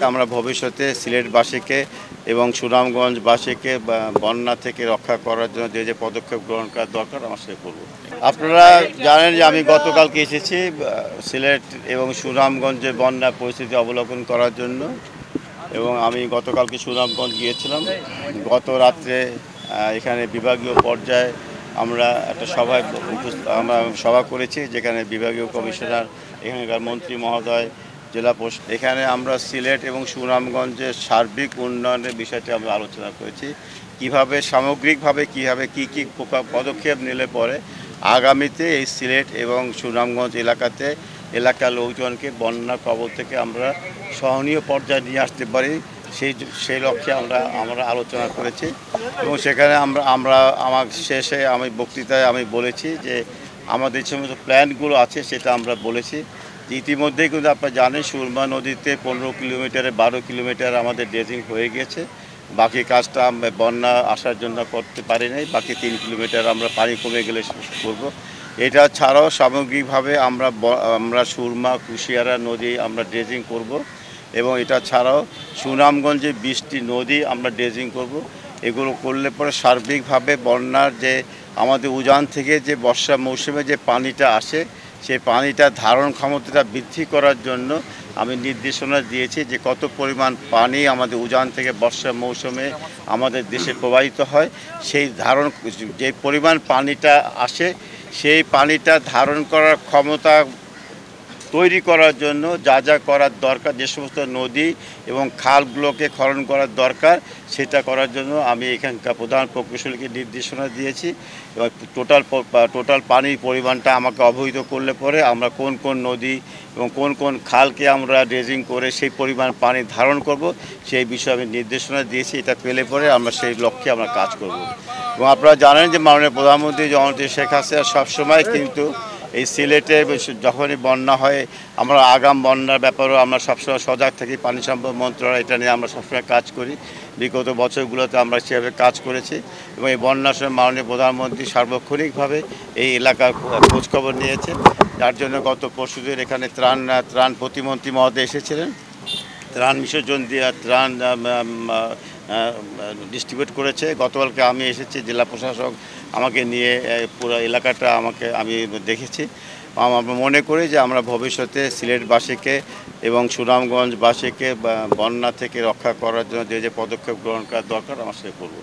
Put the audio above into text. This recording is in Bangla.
আমরা ভবিষ্যতে সিলেটবাসীকে এবং সুনামগঞ্জবাসীকে বন্যা থেকে রক্ষা করার জন্য যে যে পদক্ষেপ গ্রহণ করা দরকার আমার সাথে করব। আপনারা জানেন যে আমি গতকালকে এসেছি সিলেট এবং সুনামগঞ্জের বন্যা পরিস্থিতি অবলোকন করার জন্য, এবং আমি গতকালকে সুনামগঞ্জ গিয়েছিলাম। গত রাত্রে এখানে বিভাগীয় পর্যায়ে আমরা একটা সভা করেছি, যেখানে বিভাগীয় কমিশনার, এখানকার মন্ত্রী মহোদয়, জেলা এখানে আমরা সিলেট এবং সুনামগঞ্জের সার্বিক উন্নয়নের বিষয়টি আমরা আলোচনা করেছি। কিভাবে সামগ্রিকভাবে কী কী পদক্ষেপ নিলে পরে আগামীতে এই সিলেট এবং সুনামগঞ্জ এলাকার লোকজনকে বন্যা কবল থেকে আমরা সহনীয় পর্যায়ে নিয়ে আসতে পারি, সেই লক্ষ্যে আমরা আলোচনা করেছি। এবং সেখানে আমার শেষে বক্তৃতায় আমি বলেছি যে আমাদের যে সমস্ত প্ল্যানগুলো আছে সেটা আমরা বলেছি। ইতিমধ্যেই কিন্তু আপনারা জানেন সুরমা নদীতে 15 কিলোমিটারে 12 কিলোমিটার আমাদের ড্রেজিং হয়ে গেছে। বাকি কাজটা বন্যা আসার জন্য করতে পারি নাই, বাকি 3 কিলোমিটার আমরা পানি কমে গেলে করব। এটা ছাড়াও সামগ্রিকভাবে আমরা সুরমা কুশিয়ারা নদী আমরা ড্রেজিং করব, এবং এটা ছাড়াও সুনামগঞ্জে 20টি নদী আমরা ড্রেজিং করব। এগুলো করলে পরে সার্বিকভাবে বন্যার যে আমাদের উজান থেকে যে বর্ষা মৌসুমে যে পানিটা আসে সেই পানিটা ধারণ ক্ষমতাটা বৃদ্ধি করার জন্য আমি নির্দেশনা দিয়েছি যে কত পরিমাণ পানি আমাদের উজান থেকে বর্ষা মৌসুমে আমাদের দেশে প্রবাহিত হয়, যে পরিমাণ পানিটা আসে সেই পানিটা ধারণ করার ক্ষমতা তৈরি করার জন্য যা করার দরকার, যে সমস্ত নদী এবং খালগুলোকে খনন করার দরকার সেটা করার জন্য আমি এখানকার প্রধান প্রকৌশলীকে নির্দেশনা দিয়েছি। এবং টোটাল পানির পরিমাণটা আমাকে অবহিত করলে পরে আমরা কোন নদী এবং কোন খালকে আমরা ড্রেজিং করে সেই পরিমাণ পানি ধারণ করব সেই বিষয়ে আমি নির্দেশনা দিয়েছি। এটা পেলে পরে আমরা সেই লক্ষ্যে আমরা কাজ করব। এবং আপনারা জানেন যে মাননীয় প্রধানমন্ত্রী জননেত্রী শেখ হাসিনা সবসময় কিন্তু এই সিলেটে যখনই বন্যা হয় আমরা আগাম বন্যার ব্যাপারেও আমরা সবসময় সজাগ থাকি। পানি সম্পদ মন্ত্রণালয় এটা নিয়ে আমরা সবসময় কাজ করি, বিগত বছরগুলোতে আমরা সেভাবে কাজ করেছি। এবং এই বন্যার সময় মাননীয় প্রধানমন্ত্রী সার্বক্ষণিকভাবে এই এলাকার খোঁজখবর নিয়েছেন, যার জন্য গত পরশুদিন এখানে ত্রাণ প্রতিমন্ত্রী মহোদয় এসেছিলেন, ত্রাণ বিসর্জন দিয়ে ত্রাণ ডিস্ট্রিবিউট করেছে। গতকালকে আমি এসেছি, জেলা প্রশাসক আমাকে নিয়ে পুরো এলাকাটা আমি দেখেছি। আমরা মনে করি যে আমরা ভবিষ্যতে সিলেটবাসীকে এবং সুনামগঞ্জবাসীকে বন্যা থেকে রক্ষা করার জন্য যে যে পদক্ষেপ গ্রহণ করা দরকার আমার সাথে করব।